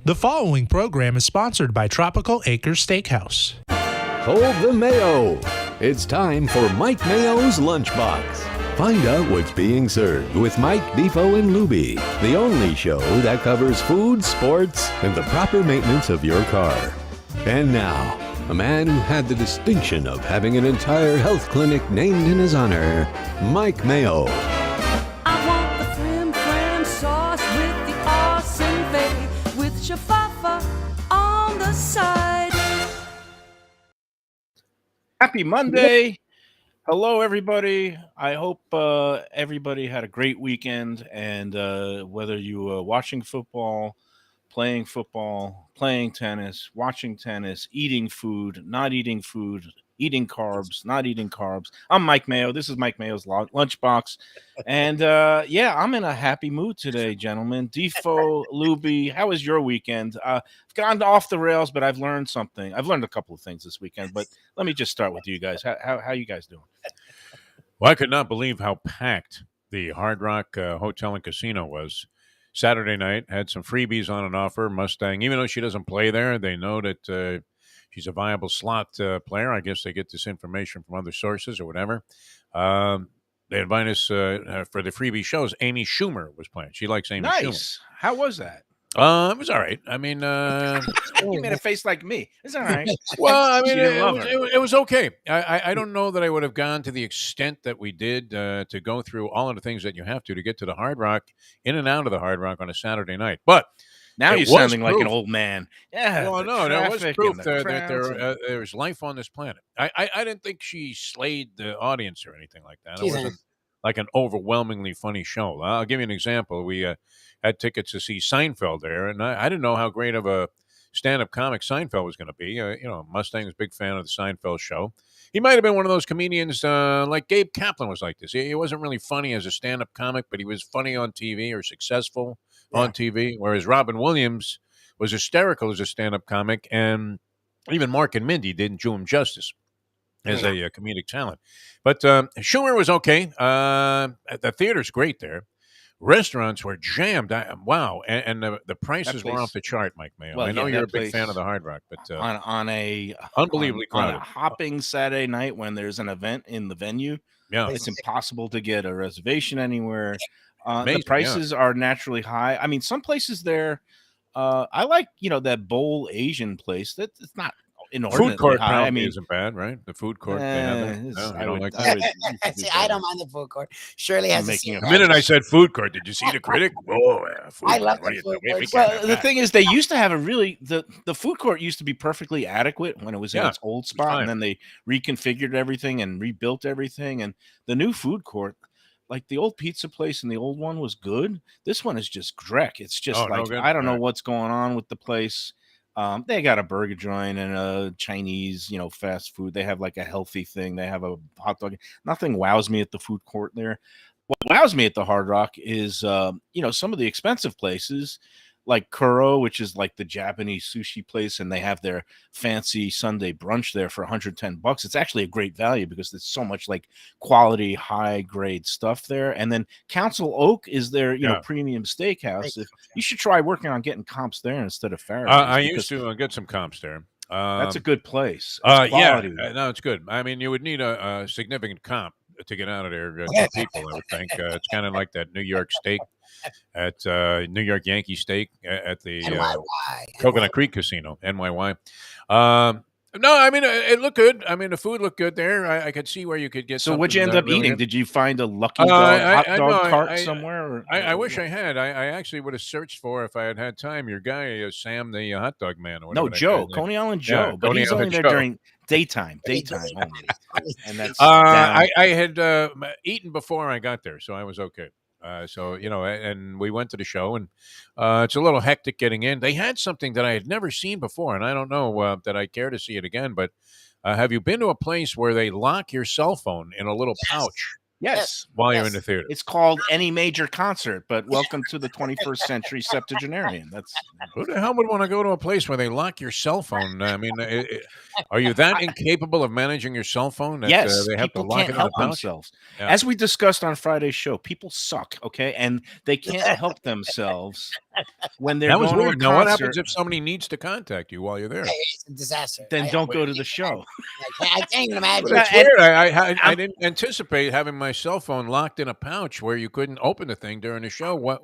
The following program is sponsored by Tropical Acres Steakhouse. Hold the Mayo. It's time for Mike Mayo's Lunchbox. Find out what's being served with Mike, Defo and Lubie, the only show that covers food, sports, and the proper maintenance of your car. And now, a man who had the distinction of having an entire health clinic named in his honor, Mike Mayo. I want the frim fram sauce with the awesome bay with shafafa on the side. Happy Monday. Hello, everybody. I hope everybody had a great weekend, and whether you were watching football, playing tennis, watching tennis, eating food, not eating food, eating carbs, not eating carbs. I'm Mike Mayo. This is Mike Mayo's Lunchbox. And yeah, I'm in a happy mood today, gentlemen. Defo, Lubie, how was your weekend? I've gone off the rails, but I've learned something. I've learned a couple of things this weekend, but let me just start with you guys. How you guys doing? Well, I could not believe how packed the Hard Rock Hotel and Casino was. Saturday night, had some freebies on an offer. Mustang, even though she doesn't play there, they know that she's a viable slot player. I guess they get this information from other sources or whatever. They invite us for the freebie shows. Amy Schumer was playing. She likes Amy Schumer. Nice. How was that? It was all right. I mean, You made a face like me. It's all right. well, I She mean, didn't love her. it was okay. I don't know that I would have gone to the extent that we did to go through all of the things that you have to get to the Hard Rock, in and out of the Hard Rock on a Saturday night. But Now it you're was sounding like an proof. old man. Yeah. Well, the no, that was traffic proof and the that crowds and- there's life on this planet. I didn't think she slayed the audience or anything like that. It wasn't like an overwhelmingly funny show. I'll give you an example. We had tickets to see Seinfeld there, and I didn't know how great of a stand-up comic Seinfeld was going to be. Mustang is a big fan of the Seinfeld show. He might have been one of those comedians like Gabe Kaplan was like this. He wasn't really funny as a stand-up comic, but he was funny on TV or successful on TV, whereas Robin Williams was hysterical as a stand-up comic, and even Mark and Mindy didn't do him justice as a comedic talent. But Schumer was okay. The theater's great there. Restaurants were jammed. Wow. And the prices were place- off the chart, Mike Mayo. Well, I know yeah, you're a that big fan place- of the Hard Rock, but on a unbelievably on a crowded. hopping Saturday night when there's an event in the venue, Yeah. it's impossible to get a reservation anywhere. Amazing, The prices are naturally high. I mean, some places there, I like that bowl Asian place. That it's not inordinately Food court high. probably I mean, isn't bad, right? The food court. They have that? No, you I don't would, like I that? would, See, I don't mind the food court. Shirley has a Making seat. a The minute I said food court, did you see the critic? Oh, yeah, food I love court. the What do food you court. think? Well, the thing is, they used to have a really the food court used to be perfectly adequate when it was in Yeah, its old spot, fine. and then they reconfigured everything and rebuilt everything. And the new food court, like the old pizza place and the old one, was good. This one is just dreck. It's just Oh, no like good? I don't know Right. what's going on with the place. They got a burger joint and a Chinese, fast food. They have like a healthy thing. They have a hot dog. Nothing wows me at the food court there. What wows me at the Hard Rock is, some of the expensive places like Kuro, which is like the Japanese sushi place, and they have their fancy Sunday brunch there for $110. It's actually a great value because there's so much like quality, high grade stuff there. And then Council Oak is their, Yeah. premium steakhouse. You should try working on getting comps there instead of Faraday. I used to get some comps there. That's a good place. It's quality. No, it's good. I mean, you would need a significant comp to get out of there. Two people, I would think. It's kind of like that New York steak at New York Yankee Steak at the NYY. Coconut Creek Casino, NYY. No, I mean it looked good. I mean the food looked good there. I could see where you could get. So what'd you end something up really eating? good. Did you find a Lucky Dog hot dog cart somewhere? Or, I wish I had. I actually would have searched for if I had had time. Your guy, Sam, the hot dog man. Or No, whatever that Joe, guy's name. Coney Island Yeah, Joe, but Coney he's only Island there Joe. during daytime only, and that's I had eaten before I got there, so I was okay. And we went to the show, and it's a little hectic getting in. They had something that I had never seen before, and I don't know that I care to see it again. But have you been to a place where they lock your cell phone in a little pouch yes. while you're in the theater? It's called Any Major Concert, but welcome to the 21st century septuagenarian. That's Who the hell would want to go to a place where they lock your cell phone? I mean, are you that incapable of managing your cell phone that yes. they have to People lock can't it in help the pouch? themselves. Yeah. As we discussed on Friday's show, people suck, okay, and they can't help themselves. when they're That was going to a weird. Now, what concert, happens if somebody needs to contact you while you're there? It's a disaster. then don't go to the show. I can't even imagine. But it's and- weird. I didn't anticipate having my cell phone locked in a pouch where you couldn't open the thing during the show.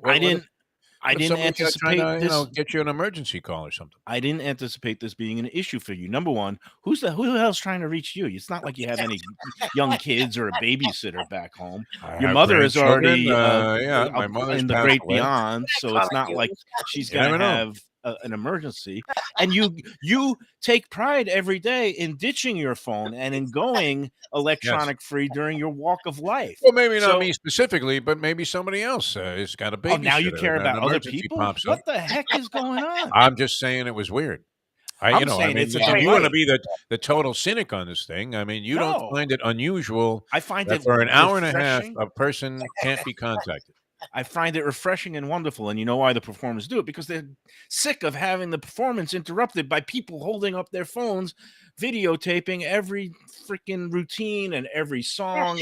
I didn't trying to, anticipate this. get you an emergency call or something. I didn't anticipate this being an issue for you. Number one, who the hell's trying to reach you? It's not like you have any young kids or a babysitter back home. Your mother is already my mother's in the passed great away. beyond, so it's not like she's going to have an emergency. And you take pride every day in ditching your phone and in going electronic free during your walk of life. Well, maybe not me specifically, but maybe somebody else has got a baby. Oh, now you care and an about other emergency people? pops What up. the heck is going on? I'm just saying it was weird. I'm saying it's if all you want to right. be the total cynic on this thing, I mean, you don't No. find it unusual I find that it for an hour and a half, refreshing. a person can't be contacted. I find it refreshing and wonderful. And you know why the performers do it? Because they're sick of having the performance interrupted by people holding up their phones, videotaping every freaking routine and every song.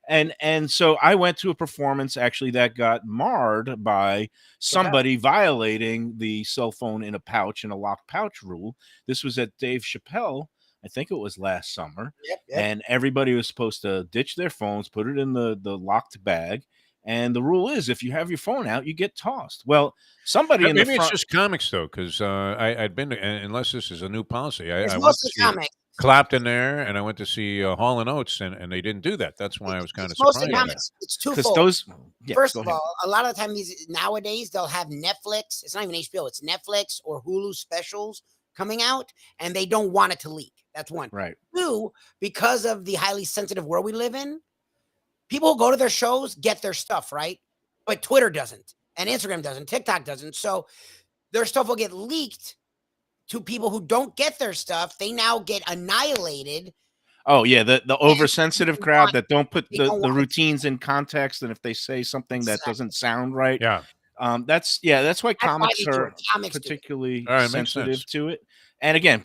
And so I went to a performance actually that got marred by somebody violating the cell phone in a pouch and a locked pouch rule. This was at Dave Chappelle. I think it was last summer. Yep. And everybody was supposed to ditch their phones, put it in the locked bag. And the rule is, if you have your phone out, you get tossed. Well, somebody in the Maybe front. it's just comics though, because I'd been to, unless this is a new policy. I It's went mostly to see comics. Clapton there, and I went to see Hall and Oates, and they didn't do that. That's why I was kind of It's mostly surprised. comics. It's Because twofold. those. Yeah, First go of ahead. all, a lot of the time nowadays they'll have Netflix. It's not even HBO. It's Netflix or Hulu specials coming out, and they don't want it to leak. That's one. Right. Two, because of the highly sensitive world we live in, people who go to their shows get their stuff, right? But Twitter doesn't, and Instagram doesn't, TikTok doesn't. So their stuff will get leaked to people who don't get their stuff. They now get annihilated. Oh yeah, the oversensitive crowd that don't put They don't the want- routines in context, and if they say something that Exactly. doesn't sound right, Yeah. that's why That's why comics they do are it. Comics do it. particularly All right, makes sensitive sense. to it. And again,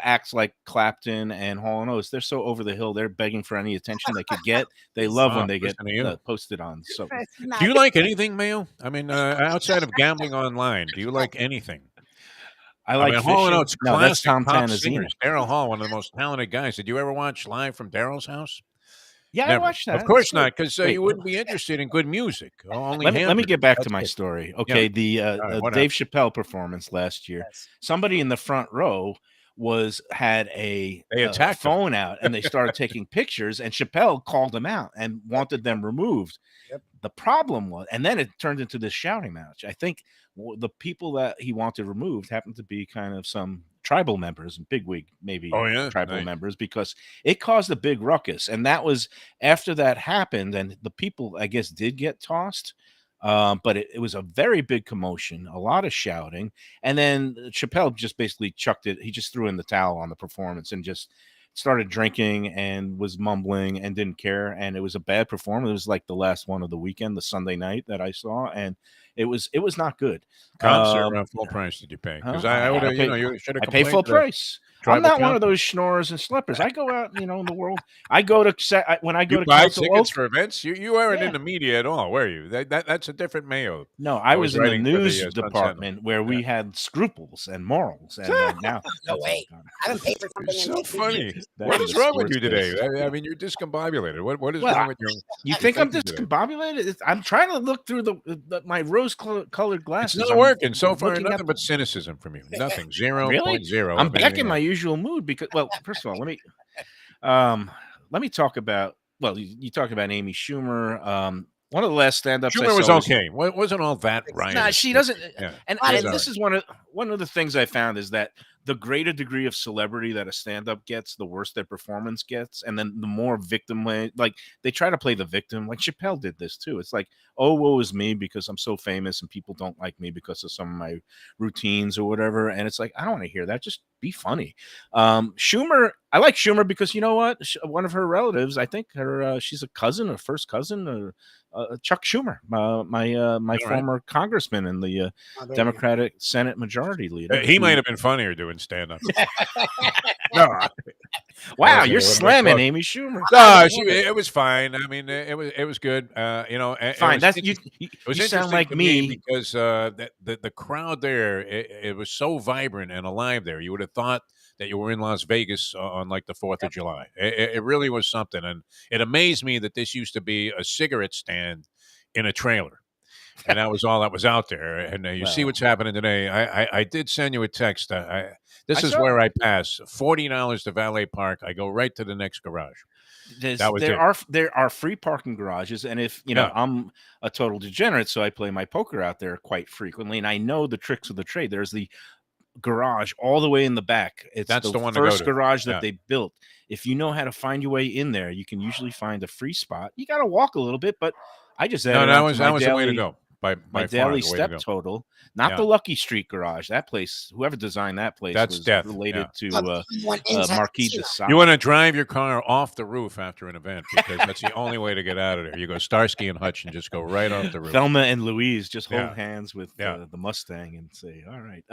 acts like Clapton and Hall and Oates, they're so over the hill. They're begging for any attention they could get. They love when they get listen to you. posted on. So Do you like anything, Mayo? I mean, outside of gambling online, do you like anything? I like mean, Hall and fishing. Oates, No, that's classic Tom pop Tanazino. singers. Daryl Hall, one of the most talented guys. Did you ever watch Live from Daryl's House? Yeah, I Never. watched that. Of course It's not, good. because Wait, you wouldn't be interested in good music. Only let me hamburgers. get back to That's my it. story. Okay, the right, what Dave Chappelle performance last year. Yes. Somebody in the front row had a They attacked him. phone out, and they started taking pictures. And Chappelle called them out and wanted them removed. Yep. The problem was, and then it turned into this shouting match. I think the people that he wanted removed happened to be kind of some tribal members and bigwig, maybe Oh, yeah? tribal Nice. members, because it caused a big ruckus. And that was after that happened, and the people, I guess, did get tossed. But it was a very big commotion, a lot of shouting. And then Chappelle just basically chucked it. He just threw in the towel on the performance and just started drinking and was mumbling and didn't care. And it was a bad performance. It was like the last one of the weekend, the Sunday night that I saw. And it was not good. Comps or full price did you pay? Because I would have, you should have I pay full price. I'm not one of those schnorrers and schleppers. I go out, in the world. I go to when I go You to buy Council tickets Oak- for events. You weren't Yeah. in the media at all, were you? That's a different Mayo. No, I was in the writing for the, news Sun department where we had scruples and morals, and now No that's way. all gone. I haven't paid for something. It's in so like 2 funny. years. That What was is the wrong with you sports today? business. I mean, you're discombobulated. What is Well, wrong with your? You think I'm thinking today? discombobulated? I'm trying to look through my rose-colored It's glasses. not I'm working so far. looking Nothing at- but cynicism from you. Nothing. 0.0. Really? I'm back in my usual mood because, well, first of all, let me talk about. Well, you talked about Amy Schumer. One of the last stand-ups I Schumer was saw okay. Wasn't all that right? Nah, she doesn't. Yeah. And She's this all is one of the things I found is that the greater degree of celebrity that a stand-up gets, the worse their performance gets, and then the more victim way, like they try to play the victim. Like Chappelle did this too. It's like, oh, woe is me because I'm so famous and people don't like me because of some of my routines or whatever. And it's like, I don't want to hear that. Just be funny. Schumer, I like Schumer because you know what? One of her relatives, I think she's a cousin, a first cousin, or Chuck Schumer, my former congressman and the Oh, there you Democratic Senate Majority Leader. He might have been funnier doing stand-up. No, Wow, It you're would've been slamming close. Amy Schumer. No, it was fine. I mean, it was good. It Fine. was That's inter- you. it was You sound interesting like to me me. because the crowd there, it was so vibrant and alive there. You would have thought that you were in Las Vegas on like the 4th of July. It really was something, and it amazed me that this used to be a cigarette stand in a trailer. And that was all that was out there. And you see Well, what's happening today. I did send you a text. This I is saw where I pass. $40 to valet park. I go right to the next garage. That was it. there are free parking garages, and if Yeah. I'm a total degenerate, so I play my poker out there quite frequently, and I know the tricks of the trade. There's the garage all the way in the back. It's That's the one to go first to. garage that Yeah. they built. If you know how to find your way in there, you can usually find a free spot. You got to walk a little bit, but I just No, added that on was to my the way to daily go. By my far, daily the way to step go. total. Not Yeah. the Lucky Street garage. That place, whoever designed that place, That's was death. related Yeah. to You went inside Marquis the de casino. Sade. You want to drive your car off the roof after an event because that's the only way to get out of there. You go Starsky and Hutch and just go right off the roof. Thelma and Louise just hold Yeah. hands with Yeah. the Mustang and say, "All right."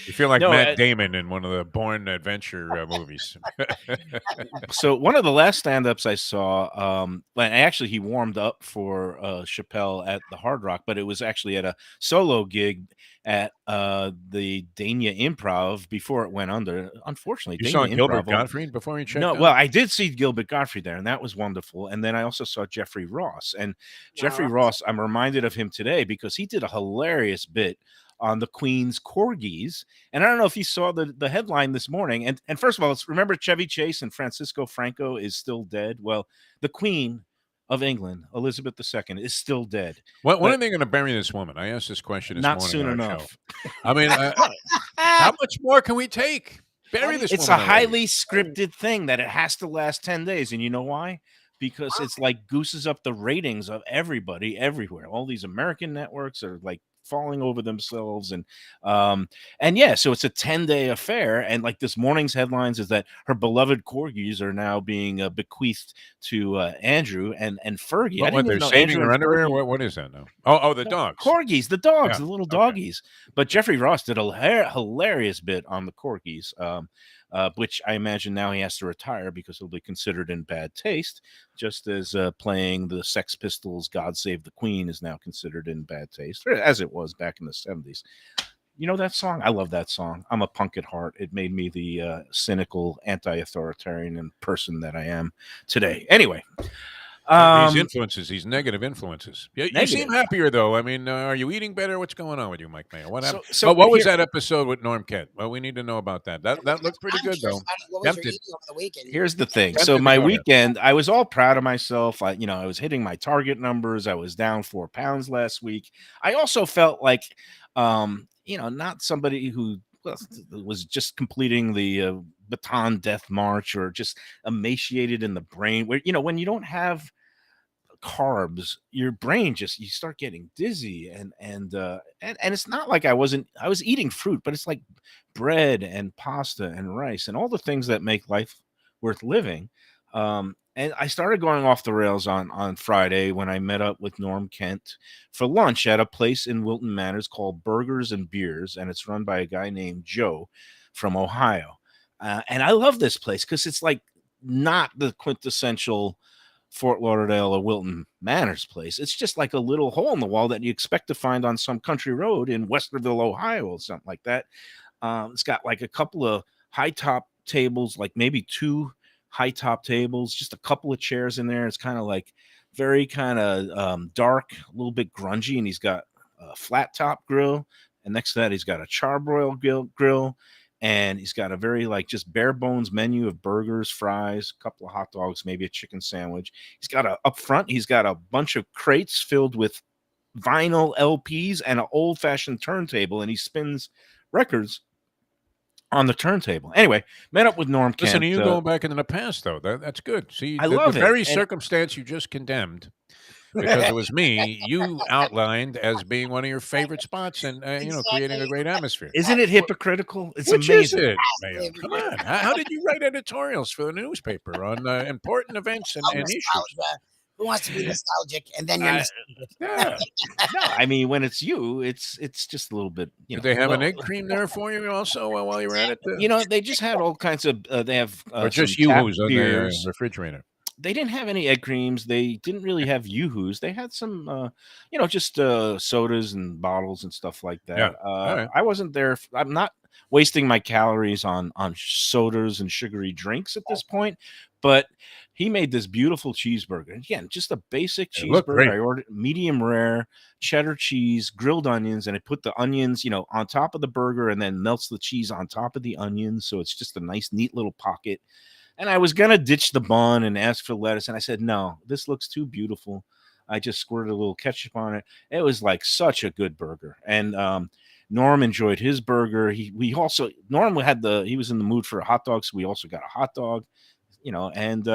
You feel like No, Matt Damon in one of the Bourne Adventure movies. So one of the last stand-ups I saw, and actually he warmed up for Chappelle at the Hard Rock, but it was actually at a solo gig at the Dania Improv before it went under. Unfortunately, You Dania saw Gilbert Improv Gottfried before you checked No, out? well, I did see Gilbert Gottfried there, and that was wonderful. And then I also saw Jeffrey Ross. And Jeffrey Ross, I'm reminded of him today because he did a hilarious bit on the Queen's corgis. And I don't know if you saw the headline this morning. And first of all, remember Chevy Chase and Francisco Franco is still dead. Well, the Queen of England, Elizabeth II, is still dead. When But are they going to bury this woman? I asked this question this not morning soon on our enough. show. I mean, how much more can we take? Bury this It's a woman already. highly scripted thing that it has to last 10 days. And you know why? Because it's like gooses up the ratings of everybody everywhere. All these American networks are like falling over themselves. And yeah, so it's a 10-day affair. And like this morning's headlines is that her beloved corgis are now being bequeathed to Andrew and Fergie. I What, didn't they're even know saving Andrew her and underwear? Fergie- What is that now? Oh, the dogs. Corgis, the dogs, Yeah, the little okay. doggies. But Jeffrey Ross did a hilarious bit on the corgis, which I imagine now he has to retire because he'll be considered in bad taste, just as playing the Sex Pistols' "God Save the Queen" is now considered in bad taste, or as it was back in the 70s. You know that song? I love that song. I'm a punk at heart. It made me the cynical, anti-authoritarian person that I am today. Anyway. These influences, these negative influences. You seem Negative. happier, though. I mean, are you eating better? What's going on with you, Mike Mayo? What happened? So what was here- that episode with Norm Kent? Well, we need to know about that. That looked pretty good, though. What was your Tempted. eating over the weekend? Here's the thing. Tempted So to my go there. weekend, I was all proud of myself. I was hitting my target numbers. I was down 4 pounds last week. I also felt like, not somebody who was just completing the Baton Death March or just emaciated in the brain. Where when you don't have carbs, your brain you start getting dizzy and it's not like I was eating fruit, but it's like bread and pasta and rice and all the things that make life worth living. And I started going off the rails on Friday when I met up with Norm Kent for lunch at a place in Wilton Manors called Burgers and Beers, and it's run by a guy named Joe from Ohio. And I love this place because it's like not the quintessential Fort Lauderdale or Wilton Manors place. It's just like a little hole in the wall that you expect to find on some country road in Westerville, Ohio, or something like that. It's got like a couple of high top tables, like maybe 2 high top tables, just a couple of chairs in there. It's kind of like very kind of dark, a little bit grungy, and he's got a flat top grill, and next to that he's got a charbroil grill, and he's got a very like just bare bones menu of burgers, fries, a couple of hot dogs, maybe a chicken sandwich. He's got up front, he's got a bunch of crates filled with vinyl LPs and an old fashioned turntable, and he spins records on the turntable. Anyway, met up with Norm Kent. Listen to you going back into the past, though. That's good. See, I the love it. very And- circumstance you just condemned, because it was me, you outlined as being one of your favorite spots and, creating a great atmosphere. Isn't it hypocritical? It's Which amazing. is it, Mayo? Come on. How did you write editorials for the newspaper on important events and issues? Who wants to be nostalgic? And then you're I, nostalgic. Yeah. no, I mean when it's you, it's just a little bit. Did they have an well, egg cream there for you also while you were at it? they just had all kinds of. They have Or some just tap Yoo-hoos on the beers. refrigerator? They didn't have any egg creams. They didn't really have Yoo-hoos. They had some, just sodas and bottles and stuff like Yeah. that. All right. I wasn't there. I'm not wasting my calories on sodas and sugary drinks at this point. But he made this beautiful cheeseburger. Again, just a basic It looked cheeseburger. great. I ordered medium rare, cheddar cheese, grilled onions, and I put the onions, on top of the burger, and then melts the cheese on top of the onions. So it's just a nice, neat little pocket. And I was going to ditch the bun and ask for lettuce. And I said, no, this looks too beautiful. I just squirted a little ketchup on it. It was like such a good burger. And Norm enjoyed his burger. Norm he was in the mood for a hot dog. So we also got a hot dog, and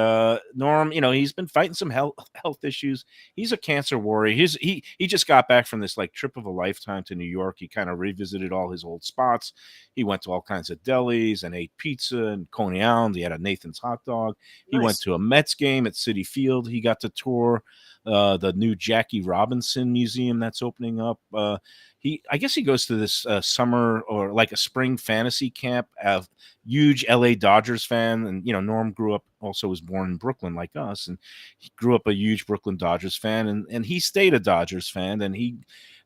Norm, he's been fighting some health issues. He's a cancer warrior. He just got back from this like trip of a lifetime to New York. He kind of revisited all his old spots. He went to all kinds of delis and ate pizza and Coney Island. He had a Nathan's hot dog. He went to a Mets game at Citi Field. He got to tour the new Jackie Robinson Museum that's opening up. I guess he goes to this summer or like a spring fantasy camp. Huge LA Dodgers fan, and Norm was born in Brooklyn like us, and he grew up a huge Brooklyn Dodgers fan, and he stayed a Dodgers fan, and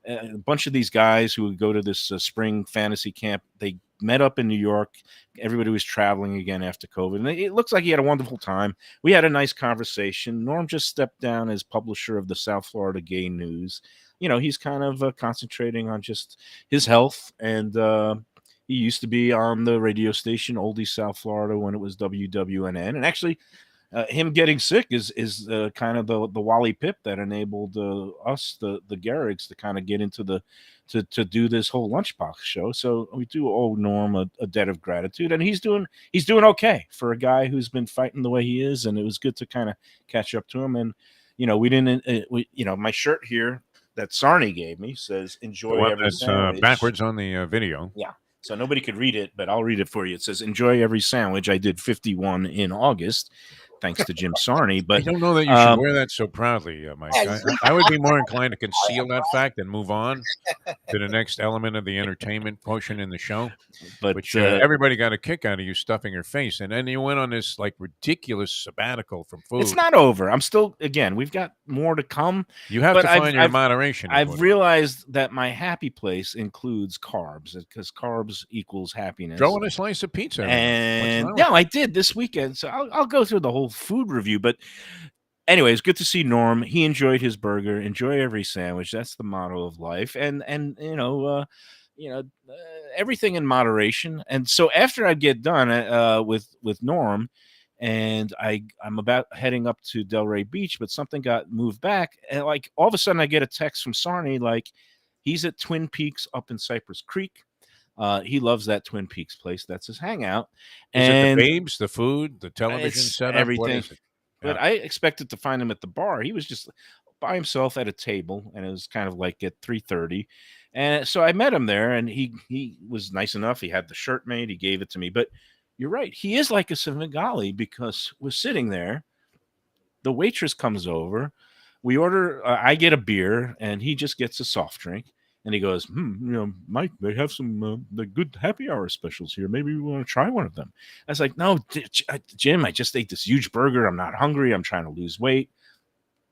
a bunch of these guys who would go to this spring fantasy camp, they met up in New York. Everybody was traveling again after COVID, and it looks like he had a wonderful time. We had a nice conversation. Norm just stepped down as publisher of the South Florida Gay News. He's kind of concentrating on just his health, and he used to be on the radio station Oldie South Florida when it was WWNN, and actually him getting sick is kind of the Wally Pip that enabled us, the Garrigs, to kind of get into to do this whole Lunchbox show. So we do owe Norm a debt of gratitude, and he's doing okay for a guy who's been fighting the way he is, and it was good to kind of catch up to him. And we didn't my shirt here that Sarni gave me says "Enjoy every sandwich." Backwards on the video. Yeah. So nobody could read it, but I'll read it for you. It says, "Enjoy every sandwich." I did 51 in August, thanks to Jim Sarni. But I don't know that you should wear that so proudly, Mike. I would be more inclined to conceal that fact and move on to the next element of the entertainment portion in the show. But which everybody got a kick out of you stuffing your face, and then you went on this like ridiculous sabbatical from food. It's not over. I'm still, again, we've got more to come. You have to find your moderation. I've realized that my happy place includes carbs, because carbs equals happiness. Throw in a slice of pizza. And no, I did this weekend. So I'll go through the whole food review. But anyways, good to see Norm. He enjoyed his burger. Enjoy every sandwich. That's the motto of life. And everything in moderation. And so after I get done with Norm, and I'm about heading up to Delray Beach, but something got moved back, and like all of a sudden I get a text from Sarni, like he's at Twin Peaks up in Cypress Creek. He loves that Twin Peaks place. That's his hangout. Is it the babes, the food, the television setup, everything? But Yeah. I expected to find him at the bar. He was just by himself at a table, and it was kind of like at 3:30. And so I met him there, and he was nice enough. He had the shirt made. He gave it to me. But you're right. He is like a Senegali, because we're sitting there. The waitress comes over. We order. I get a beer, and he just gets a soft drink. And he goes, Mike, they have some the good happy hour specials here. Maybe we want to try one of them. I was like, no, Jim, I just ate this huge burger. I'm not hungry. I'm trying to lose weight.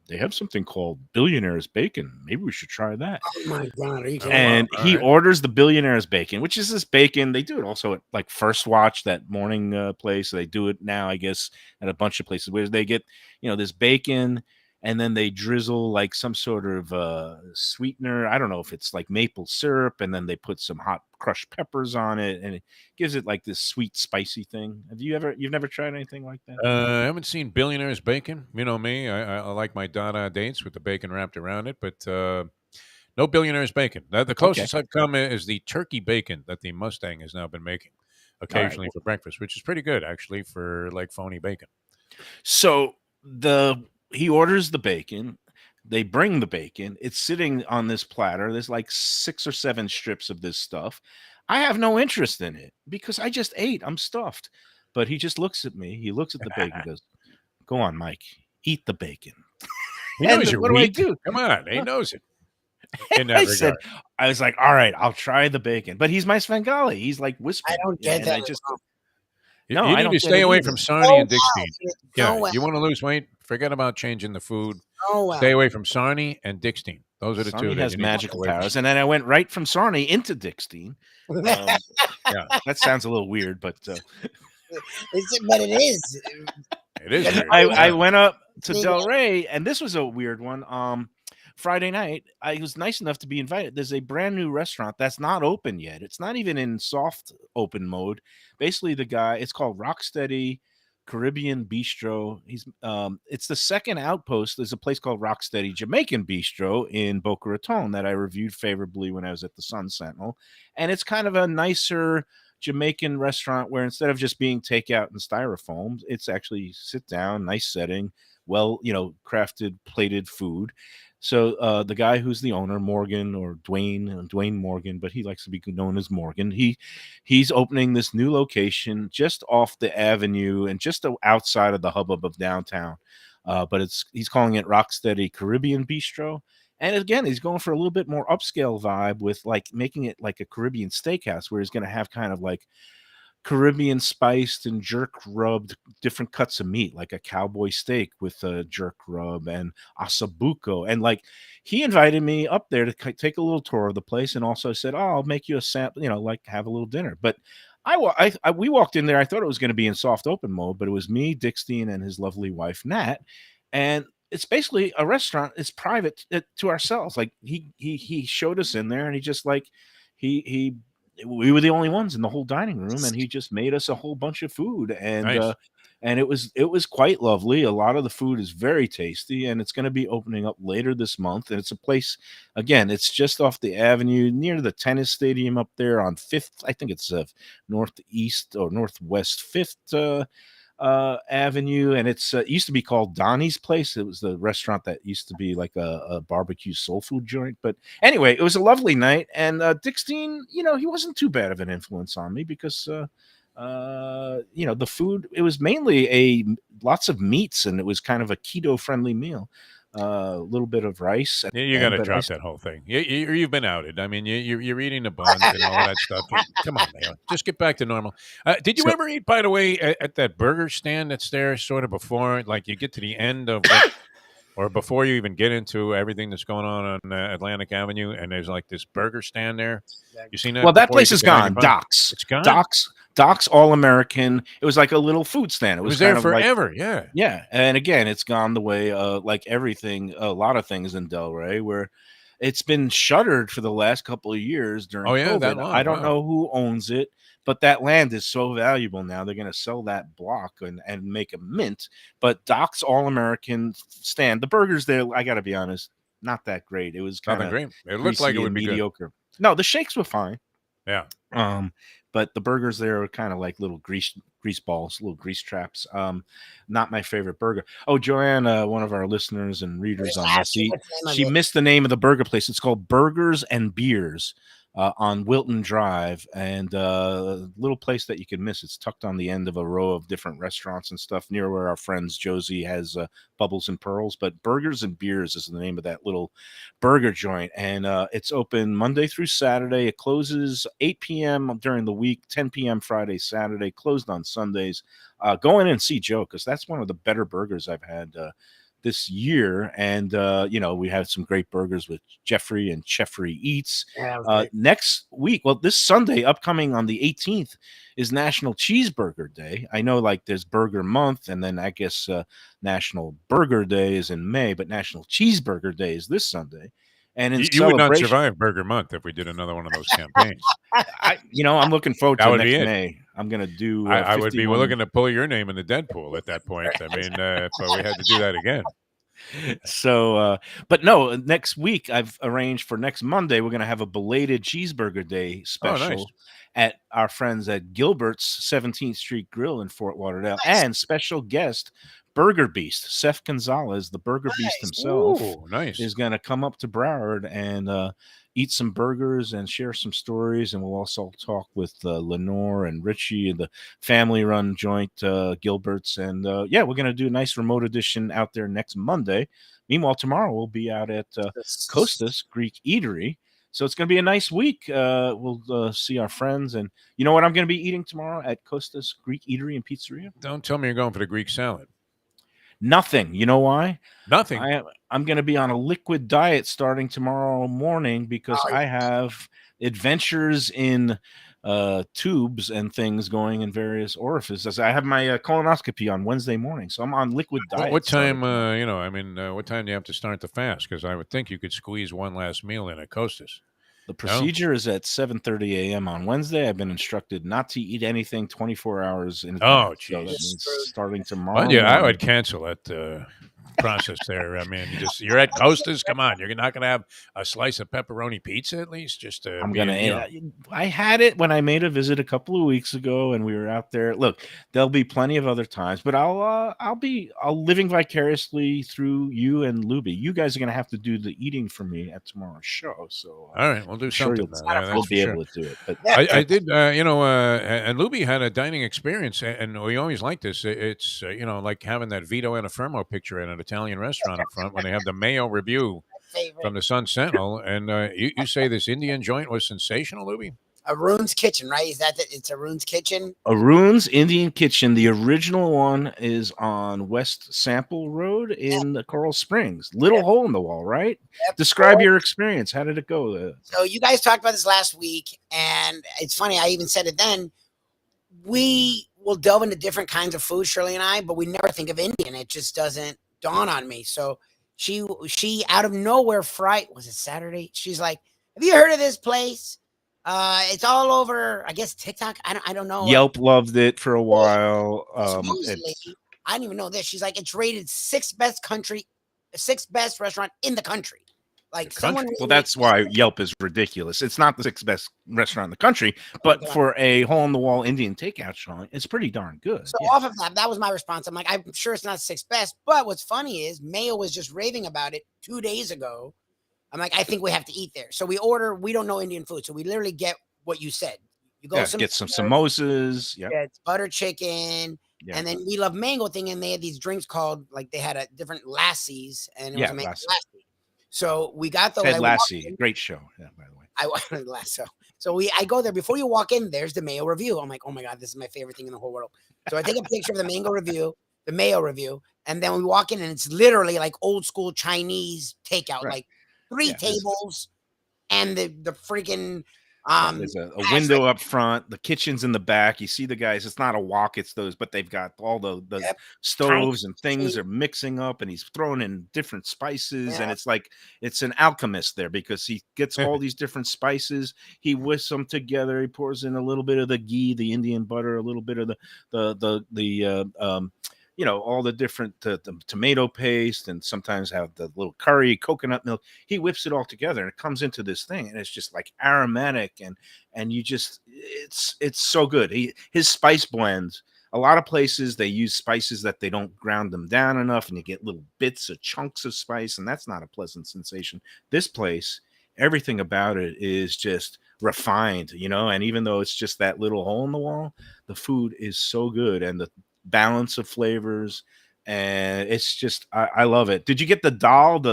They have something called Billionaires Bacon. Maybe we should try that. Oh my God! Are you kidding? And he orders the Billionaires Bacon, which is this bacon. They do it also at like First Watch, that morning place. They do it now, I guess, at a bunch of places where they get, this bacon, and then they drizzle like some sort of sweetener. I don't know if it's like maple syrup, and then they put some hot crushed peppers on it, and it gives it like this sweet, spicy thing. You've never tried anything like that? I haven't seen Billionaires Bacon. You know me. I like my Dada dates with the bacon wrapped around it, but no Billionaires Bacon. The closest I've come is the turkey bacon that the Mustang has now been making occasionally for breakfast, which is pretty good actually for like phony bacon. So he orders the bacon. They bring the bacon. It's sitting on this platter. There's like 6 or 7 strips of this stuff. I have no interest in it because I just ate. I'm stuffed. But he just looks at me. He looks at the bacon and goes, "Go on, Mike. Eat the bacon." He knows you're what do I weak. do? Come on, he knows it. In that I regard, said, I was like, all right, I'll try the bacon. But he's my Svengali. He's like whispering. I don't get and that. I just you I need don't to get stay it away either. from Sarnie and wow. Dickstein. Go Yeah, well. you want to lose weight? Forget about changing the food. Oh, well. Stay away from Sarnie and Dickstein. Those are the two Sarnie that has you need to stay magical away from. powers. And then I went right from Sarnie into Dickstein. Yeah, That sounds a little weird, but but it is. it is weird. I went up to Sneak Del Rey, and this was a weird one. Friday night, I was nice enough to be invited. There's a brand new restaurant that's not open yet. It's not even in soft open mode. Basically, it's called Rocksteady Caribbean Bistro. It's the second outpost. There's a place called Rocksteady Jamaican Bistro in Boca Raton that I reviewed favorably when I was at the Sun Sentinel, and it's kind of a nicer Jamaican restaurant where instead of just being takeout and styrofoam, it's actually sit down, nice setting, well, crafted, plated food. So the guy who's the owner, Morgan or Dwayne Morgan, but he likes to be known as Morgan. He's opening this new location just off the avenue and just outside of the hubbub of downtown. But he's calling it Rocksteady Caribbean Bistro. And again, he's going for a little bit more upscale vibe with like making it like a Caribbean steakhouse where he's going to have kind of like Caribbean spiced and jerk rubbed different cuts of meat, like a cowboy steak with a jerk rub and asabuco. And like he invited me up there to take a little tour of the place and also said, "Oh, I'll make you a sample, like have a little dinner." But we walked in there. I thought it was going to be in soft open mode, but it was me, Dickstein, and his lovely wife, Nat. And it's basically a restaurant. It's private to ourselves. Like he showed us in there and he just like, we were the only ones in the whole dining room, and he just made us a whole bunch of food, and Nice. and it was quite lovely. A lot of the food is very tasty, and it's going to be opening up later this month. And it's a place, again, it's just off the avenue near the tennis stadium up there on Fifth. I think it's northeast or northwest Fifth Avenue, and it used to be called Donnie's Place. It was the restaurant that used to be like a barbecue soul food joint. But anyway, it was a lovely night, and Dickstein, he wasn't too bad of an influence on me because the food, it was mainly lots of meats, and it was kind of a keto friendly meal. A little bit of rice. You got to drop that whole thing. You've been outed. I mean, you're eating the buns and all that stuff. Come on, Mayo. Just get back to normal. Did you ever eat, by the way, at that burger stand that's there sort of before, like you get to the end of or before you even get into everything that's going on Atlantic Avenue, and there's like this burger stand there? You seen that? Well, that place is gone. Doc's. It's gone? Doc's All American. It was like a little food stand. It was there forever. Yeah. Yeah. And again, it's gone the way like everything, a lot of things in Del Rey, where it's been shuttered for the last couple of years during COVID. That long. I don't know who owns it, but that land is so valuable now. They're going to sell that block and make a mint. But Doc's All American stand, the burgers there, I got to be honest, not that great. It was kind of great. It looked like it would be mediocre. Good. No, the shakes were fine. Yeah. But the burgers there are kind of like little grease balls, little grease traps. Not my favorite burger. Oh, Joanne, one of our listeners and readers on this, she missed the name of the burger place. It's called Burgers and Beers on Wilton Drive, and a little place that you can miss. It's tucked on the end of a row of different restaurants and stuff near where our friends Josie has Bubbles and Pearls. But Burgers and Beers is the name of that little burger joint, and it's open Monday through Saturday. It closes 8 p.m. during the week, 10 p.m. Friday, Saturday, closed on Sundays. Go in and see Joe, because that's one of the better burgers I've had this year. And we had some great burgers with Jeffrey and Jeffrey Eats. Next week, well, this Sunday upcoming on the 18th is National Cheeseburger Day. I know like there's Burger Month, and then I guess National Burger Day is in May, but National Cheeseburger Day is this Sunday. And you would not survive Burger Month if we did another one of those campaigns. I'm looking forward to next May. I'm going to do. I would be looking to pull your name in the Deadpool at that point. I mean, if we had to do that again. So, but no, next week I've arranged for next Monday. We're going to have a belated Cheeseburger Day special at our friends at Gilbert's 17th Street Grill in Fort Lauderdale, and special guest Burger Beast Seth Gonzalez, the Burger Beast himself, is going to come up to Broward and eat some burgers and share some stories. And we'll also talk with Lenore and Richie and the family-run joint, Gilbert's. And yeah, we're going to do a nice remote edition out there next Monday. Meanwhile, tomorrow we'll be out at Costas Greek Eatery. So it's going to be a nice week. We'll see our friends. And you know what I'm going to be eating tomorrow at Costas Greek Eatery and Pizzeria? Don't tell me you're going for the Greek salad. Nothing. You know why? Nothing. I'm going to be on a liquid diet starting tomorrow morning because I have adventures in tubes and things going in various orifices. I have my colonoscopy on Wednesday morning, so I'm on liquid diet. What time? What time do you have to start the fast? Because I would think you could squeeze one last meal in at Costas. The procedure is at 7:30 a.m. on Wednesday. I've been instructed not to eat anything 24 hours in advance. Oh, so that geez. means starting tomorrow. Well, yeah, I would cancel that process there. I mean, you're at Costas. Come on, you're not going to have a slice of pepperoni pizza at least. Just I'm gonna. I had it when I made a visit a couple of weeks ago, and we were out there. Look, there'll be plenty of other times, but I'll be living vicariously through you and Lubie. You guys are gonna have to do the eating for me at tomorrow's show. So all right, we'll do something. We'll be able to do it. But I did, and Lubie had a dining experience, and we always like this. It's like having that Vito Antifermo picture in an Italian restaurant up front when they have the Mayo review from the Sun Sentinel, and you say this Indian joint was sensational, Lubie? Arun's Kitchen, right? Is that it's Arun's Kitchen? Arun's Indian Kitchen. The original one is on West Sample Road in Coral Springs. Little hole in the wall, right? Yep. Describe your experience. How did it go? So you guys talked about this last week, and it's funny. I even said it then. We will delve into different kinds of food, Shirley and I, but we never think of Indian. It just doesn't dawn on me. So she out of nowhere, was it Saturday? She's like, "Have you heard of this place? It's all over, I guess, TikTok. I don't know. Yelp loved it for a while. Supposedly, I didn't even know this. She's like, it's rated sixth best restaurant in the country. Like someone. Well, that's why Yelp is ridiculous. It's not the sixth best restaurant in the country, but for a hole in the wall Indian takeout showing, it's pretty darn good. So off of that was my response. I'm like, I'm sure it's not sixth best, but what's funny is Mayo was just raving about it 2 days ago. I'm like, I think we have to eat there. So we order. We don't know Indian food, so we literally get what you said. You go get some samosas. Yeah, it's butter chicken. Yeah. And then we love mango thing, and they had these drinks called they had a different lassies, and it was a mango lassie. So we got those. Ted Lassie, great show. Yeah, by the way. I wanted lasso. So I go there before you walk in. There's the Mayo review. I'm like, oh my god, this is my favorite thing in the whole world. So I take a picture of the Mayo review, and then we walk in, and it's literally like old school Chinese takeout, like 3 tables, and the freaking. There's a window up front. The kitchen's in the back. You see the guys. It's not a walk. It's those, but they've got all the stoves and things are mixing up, and he's throwing in different spices, and it's like it's an alchemist there because he gets all these different spices. He whisks them together. He pours in a little bit of the ghee, the Indian butter, a little bit of the all the different the tomato paste, and sometimes have the little curry, coconut milk. He whips it all together, and it comes into this thing, and it's just like aromatic, and you just it's so good. His spice blends. A lot of places they use spices that they don't ground them down enough, and you get little bits of chunks of spice, and that's not a pleasant sensation. This place, everything about it is just refined, and even though it's just that little hole in the wall, the food is so good, and the balance of flavors, and it's just I love it. Did you get the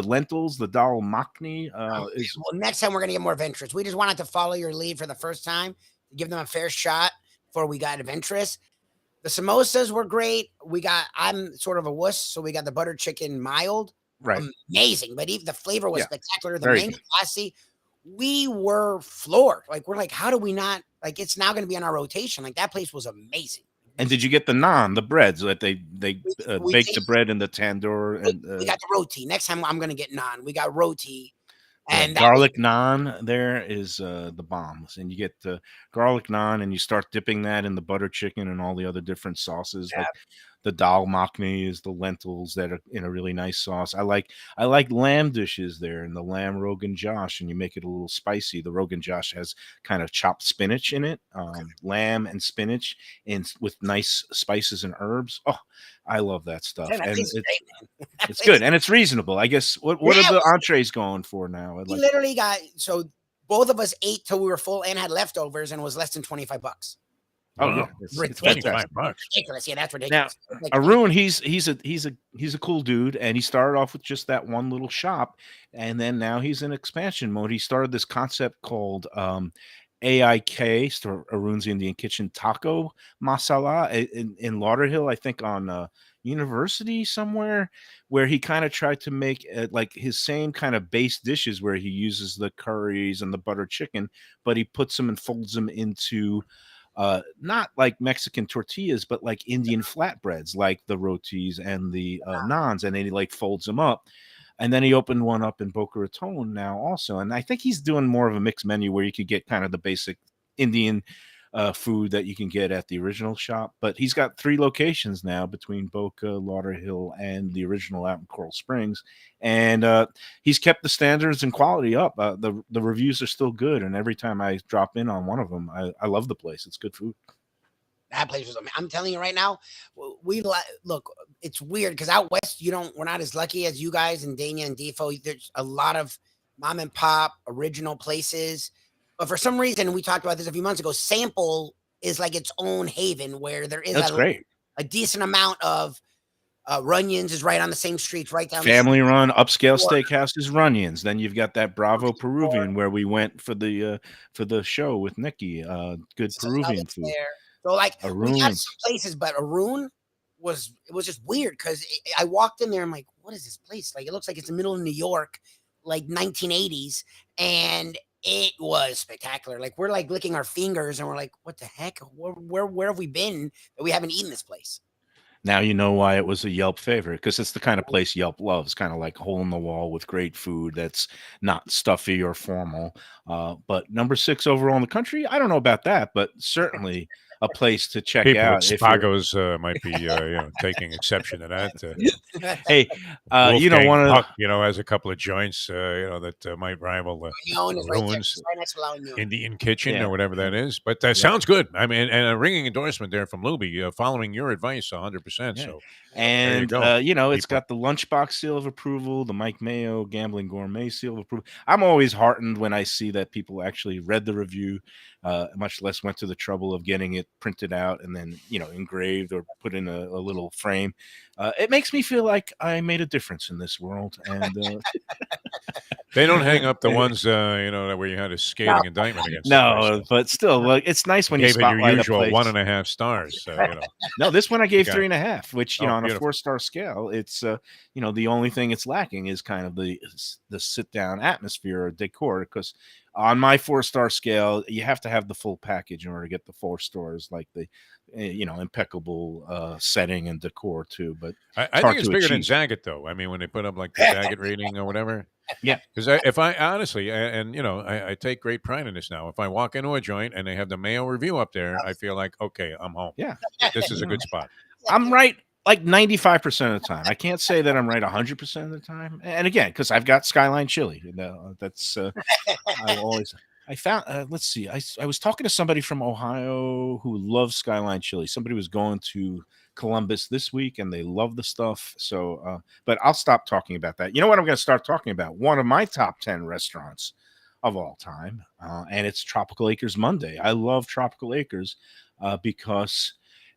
lentils, the dal makhni? Well, next time we're gonna get more adventurous. We just wanted to follow your lead for the first time, give them a fair shot before we got adventurous. The samosas were great. I'm sort of a wuss, so we got the butter chicken mild, right? Amazing, but even the flavor was spectacular. The mango lassi, we were floored. Like we're like, how do we not? Like it's now going to be on our rotation. Like that place was amazing. And did you get the naan, the breads that they baked the bread in the tandoor? And we got the roti. Next time I'm going to get naan. We got roti. And garlic naan there is the bombs. And you get the garlic naan, and you start dipping that in the butter chicken and all the other different sauces. Like the dal makhni is the lentils that are in a really nice sauce. I like lamb dishes there, and the lamb Rogan Josh, and you make it a little spicy. The Rogan Josh has kind of chopped spinach in it, lamb and spinach, and with nice spices and herbs. Oh, I love that stuff. And it's good, and it's reasonable. I guess what are the entrees going for now? We literally got both of us ate till we were full and had leftovers, and it was less than $25. Oh Wow. yeah, it's Ridiculous. fantastic. $25. Ridiculous. Yeah, that's ridiculous. Like, Arun, he's a cool dude, and he started off with just that one little shop, and then now he's in expansion mode. He started this concept called AIK, Arun's Indian Kitchen Taco Masala in Lauderhill, I think on University somewhere, where he kind of tried to make like his same kind of base dishes where he uses the curries and the butter chicken, but he puts them and folds them into not like Mexican tortillas, but like Indian flatbreads, like the rotis and the naans, and then he like folds them up. And then he opened one up in Boca Raton now also. And I think he's doing more of a mixed menu where you could get kind of the basic Indian food that you can get at the original shop. But he's got 3 locations now between Boca, Lauderhill, and the original out in Coral Springs. And he's kept the standards and quality up. The reviews are still good. And every time I drop in on one of them, I love the place. It's good food. that place was amazing. I'm telling you right now, look, it's weird because out west, we're not as lucky as you guys and Dania and Defo. There's a lot of mom and pop original places. But for some reason, we talked about this a few months ago, Sample is like its own haven where there is a decent amount of Runyon's is right on the same streets, right down family run upscale steakhouse is Runyon's. Then you've got that Bravo Peruvian where we went for the show with Nikki. Good Peruvian food. There. So like Arun. we got some places, but Arun was just weird because I walked in there. I'm like, what is this place? Like it looks like it's the middle of New York, like 1980s, and it was spectacular. Like we're like licking our fingers, and we're like, what the heck? Where have we been that we haven't eaten this place? Now you know why it was a Yelp favorite, because it's the kind of place Yelp loves, kind of like hole in the wall with great food that's not stuffy or formal. But number 6 overall in the country, I don't know about that, but certainly a place to check People out. at Spagos might be taking exception to that. Hey, one of Puck, has a couple of joints, that might rival the Ruins, Indian Kitchen or whatever that is. But sounds good. I mean, and a ringing endorsement there from Lubie, following your advice 100%. Yeah. So, and it's got the Lunchbox seal of approval, the Mike Mayo Gambling Gourmet seal of approval. I'm always heartened when I see that people actually read the review, much less went to the trouble of getting it printed out and then engraved or put in a little frame. It makes me feel like I made a difference in this world. And they don't hang up the ones where you had a scathing indictment against. No, but still, like, it's nice when you spotlight your usual a place. 1.5 stars. No, this one I gave 3.5, which on a 4-star scale, it's the only thing it's lacking is kind of the sit down atmosphere or decor, because on my 4-star scale, you have to have the full package in order to get the 4 stars, like the impeccable setting and decor too. But I think it's bigger than Zagat, though. I mean, when they put up like the Zagat rating or whatever. Yeah, because if I honestly, I take great pride in this now. If I walk into a joint and they have the Mayo review up there, I feel like, okay, I'm home. Yeah, this is a good spot. I'm right like 95% of the time. I can't say that I'm right 100% of the time. And again, because I've got Skyline Chili. That's I found. Let's see. I was talking to somebody from Ohio who loves Skyline Chili. Somebody was going to Columbus this week and they love the stuff. So, but I'll stop talking about that. You know what I'm going to start talking about? One of my top 10 restaurants of all time, and it's Tropical Acres Monday. I love Tropical Acres because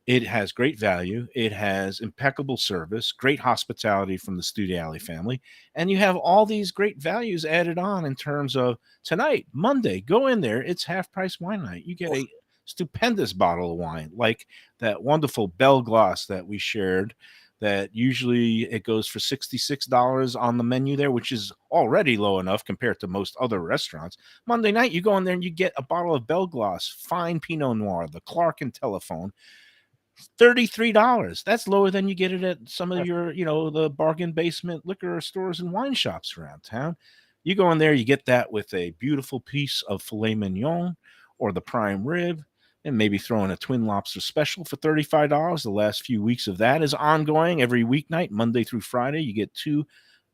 it has great value. It has impeccable service, great hospitality from the Studiali family. And you have all these great values added on in terms of tonight, Monday, go in there. It's half price wine night. You get a stupendous bottle of wine, like that wonderful Bell Glass that we shared, that usually it goes for $66 on the menu there, which is already low enough compared to most other restaurants. Monday night, you go in there and you get a bottle of Bell Glass, fine Pinot Noir, the Clark and Telephone, $33. That's lower than you get it at some of your, the bargain basement liquor stores and wine shops around town. You go in there, you get that with a beautiful piece of filet mignon or the prime rib, and maybe throw in a twin lobster special for $35. The last few weeks of that is ongoing every weeknight, Monday through Friday. You get 2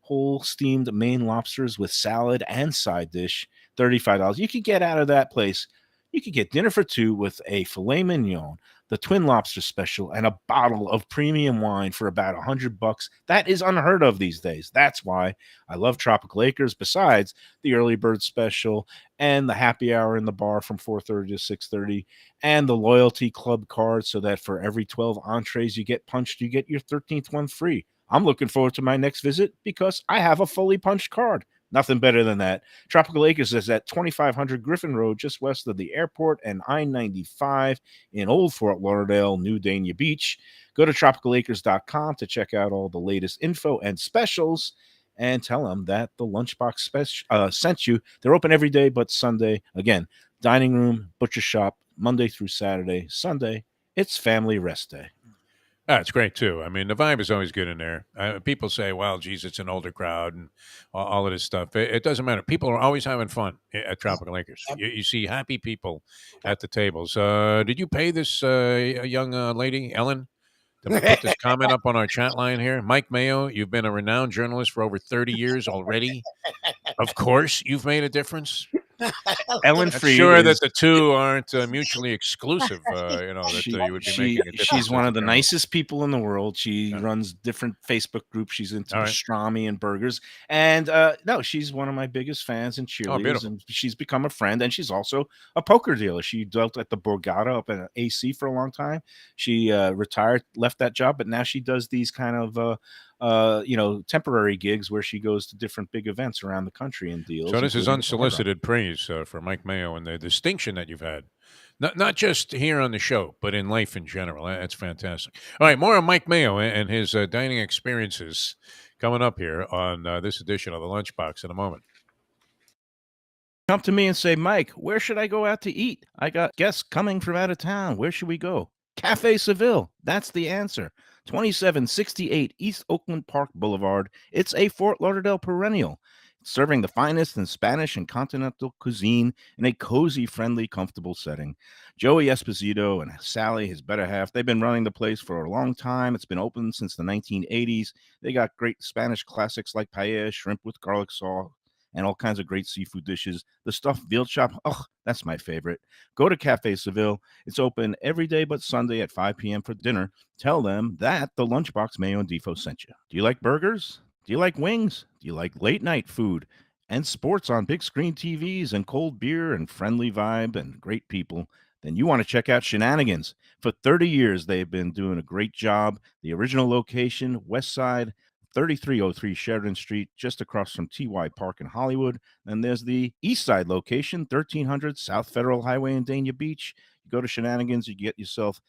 whole steamed Maine lobsters with salad and side dish, $35. You can get out of that place You could get dinner for two with a filet mignon, the twin lobster special, and a bottle of premium wine for about $100. That is unheard of these days. That's why I love Tropical Acres. Besides the early bird special and the happy hour in the bar from 4:30 to 6:30, and the loyalty club card, so that for every 12 entrees you get punched, you get your 13th one free. I'm looking forward to my next visit because I have a fully punched card. Nothing better than that. Tropical Acres is at 2500 Griffin Road, just west of the airport and I-95 in Old Fort Lauderdale, New Dania Beach. Go to tropicalacres.com to check out all the latest info and specials, and tell them that the Lunchbox sent you. They're open every day but Sunday. Again, dining room, butcher shop, Monday through Saturday. Sunday, it's family rest day. It's great too. I mean, the vibe is always good in there. People say, "Well, geez, it's an older crowd," and all of this stuff. It doesn't matter. People are always having fun at Tropical Acres. You see happy people at the tables. Did you pay this young lady, Ellen, to put this comment up on our chat line here? Mike Mayo, you've been a renowned journalist for over 30 years already. Of course, you've made a difference. Ellen I'm Freed sure that is- the two aren't mutually exclusive. That you would be making a difference. She's one as a of the journalist. nicest people in the world. She Yeah. runs different Facebook groups. She's into All right. pastrami and burgers. And no, she's one of my biggest fans and cheerleaders. beautiful. And she's become a friend. And she's also a poker dealer. She dealt at the Borgata up at AC for a long time. She retired, left that job, but now she does these kind of temporary gigs where she goes to different big events around the country and deals. So this is including at the Hard Rock. unsolicited praise for Mike Mayo and the distinction that you've had, not just here on the show, but in life in general. That's fantastic. All right, more on Mike Mayo and his dining experiences coming up here on this edition of the Lunchbox in a moment. Come to me and say, Mike, where should I go out to eat? I got guests coming from out of town. Where should we go? Cafe Seville. That's the answer. 2768 East Oakland Park Boulevard. It's a Fort Lauderdale perennial, serving the finest in Spanish and continental cuisine in a cozy, friendly, comfortable setting. Joey Esposito and Sally, his better half, they've been running the place for a long time. It's been open since the 1980s. They got great Spanish classics like paella, shrimp with garlic sauce, and all kinds of great seafood dishes. The stuffed veal chop, that's my favorite. Go to Cafe Seville. It's open every day but Sunday at 5 p.m. for dinner. Tell them that the Lunchbox Mayo and Defo sent you. Do you like burgers? Do you like wings? Do you like late night food and sports on big screen TVs and cold beer and friendly vibe and great people? Then you want to check out Shenanigans. For 30 years, they've been doing a great job. The original location, West Side, 3303 Sheridan Street, just across from TY Park in Hollywood. Then there's the East Side location, 1300 South Federal Highway in Dania Beach. You go to Shenanigans, you get yourself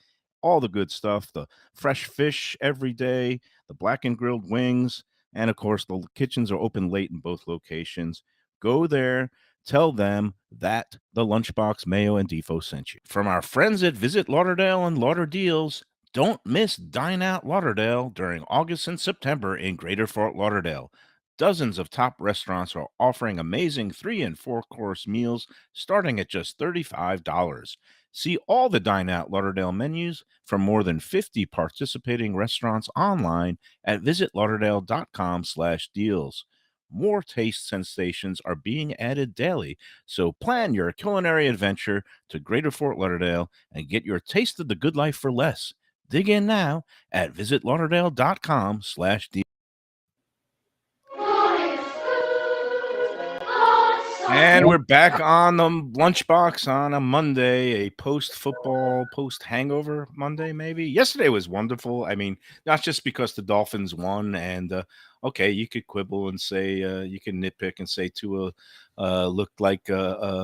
all the good stuff, the fresh fish every day, the blackened grilled wings, and of course, the kitchens are open late in both locations. Go there. Tell them that the Lunchbox Mayo and Defo sent you. From our friends at Visit Lauderdale and Lauderdeals, don't miss Dine Out Lauderdale during August and September in Greater Fort Lauderdale. Dozens of top restaurants are offering amazing 3- and 4-course meals starting at just $35. See all the Dine Out Lauderdale menus from more than 50 participating restaurants online at visitlauderdale.com/deals. More taste sensations are being added daily, so plan your culinary adventure to Greater Fort Lauderdale and get your taste of the good life for less. Dig in now at visitlauderdale.com/deals. And we're back on the Lunchbox on a Monday, a post-football, post-hangover Monday, maybe. Yesterday was wonderful. I mean, not just because the Dolphins won, and okay, you could quibble and say, you can nitpick and say Tua looked like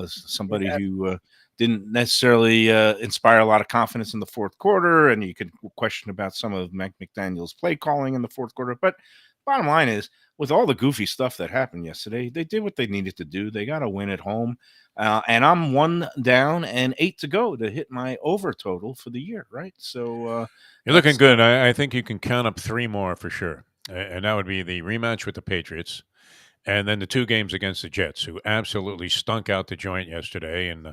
somebody who didn't necessarily inspire a lot of confidence in the fourth quarter, and you could question about some of Mike McDaniel's play calling in the fourth quarter. But bottom line is, with all the goofy stuff that happened yesterday, they did what they needed to do. They got a win at home, and I'm 1 down and 8 to go to hit my over total for the year, right? So you're looking good. I think you can count up 3 more for sure, and that would be the rematch with the Patriots, and then the 2 games against the Jets, who absolutely stunk out the joint yesterday, and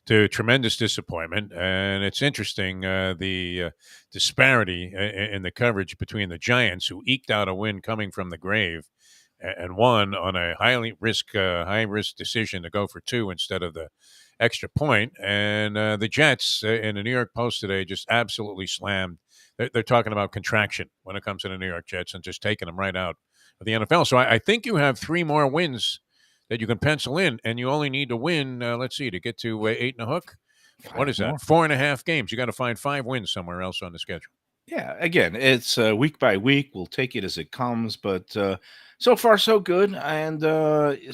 to tremendous disappointment. And it's interesting, the disparity in the coverage between the Giants, who eked out a win coming from the grave and won on a high risk decision to go for 2 instead of the extra point. And the Jets in the New York Post today just absolutely slammed. They're talking about contraction when it comes to the New York Jets and just taking them right out of the NFL. So I think you have 3 more wins that you can pencil in, and you only need to win, let's see, to get to 8 and a hook. What is that? 4.5 games. You got to find 5 wins somewhere else on the schedule. Yeah, again, it's week by week. We'll take it as it comes, but so far so good, and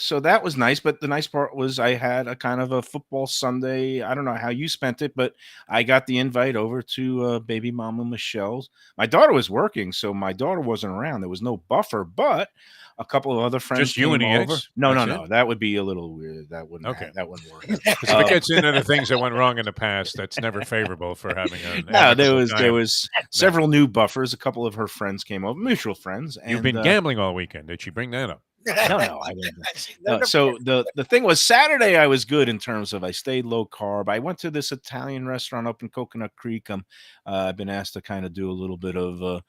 so that was nice. But the nice part was I had a kind of a football Sunday. I don't know how you spent it, but I got the invite over to baby mama Michelle's. My daughter was working, so my daughter wasn't around. There was no buffer, but a couple of other friends Just you and the came over. ex? No, That's no. it? That would be a little weird. That wouldn't. Okay. That wouldn't work. Because if it gets into the things that went wrong in the past, that's never favorable for having an No, there amicable was time. several new buffers. A couple of her friends came over, mutual friends. And, You've been gambling all weekend. Did she bring that up? No, I didn't. No, so the thing was Saturday I was good in terms of I stayed low carb. I went to this Italian restaurant up in Coconut Creek. I've been asked to kind of do a little bit of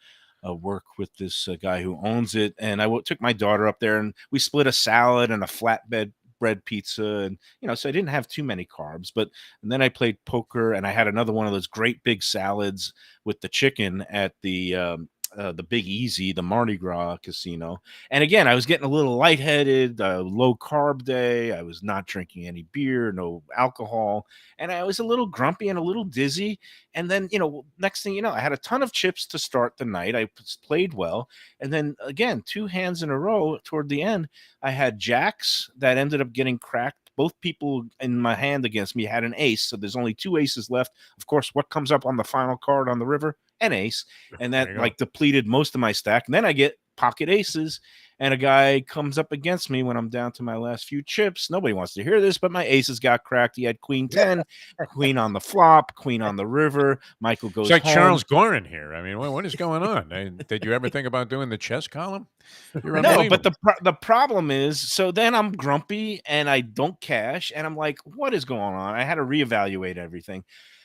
work with this guy who owns it, and I took my daughter up there, and we split a salad and a flatbed bread pizza, and so I didn't have too many carbs. And then I played poker, and I had another one of those great big salads with the chicken at the Big Easy, the Mardi Gras casino. And again, I was getting a little lightheaded, low carb day. I was not drinking any beer, no alcohol. And I was a little grumpy and a little dizzy. And then, next thing you know, I had a ton of chips to start the night. I played well. And then again, 2 hands in a row toward the end, I had jacks that ended up getting cracked. Both people in my hand against me had an ace. So there's only 2 aces left. Of course, what comes up on the final card on the river? An ace. And that depleted most of my stack. And then I get pocket aces, and a guy comes up against me when I'm down to my last few chips. Nobody wants to hear this, but my aces got cracked. He had queen 10, queen on the flop, queen on the river. Michael goes It's like home. Charles Gorin here. I mean, what is going on? Did you ever think about doing the chess column? No, but the problem is, so then I'm grumpy and I don't cash, and I'm like, what is going on? I had to reevaluate everything.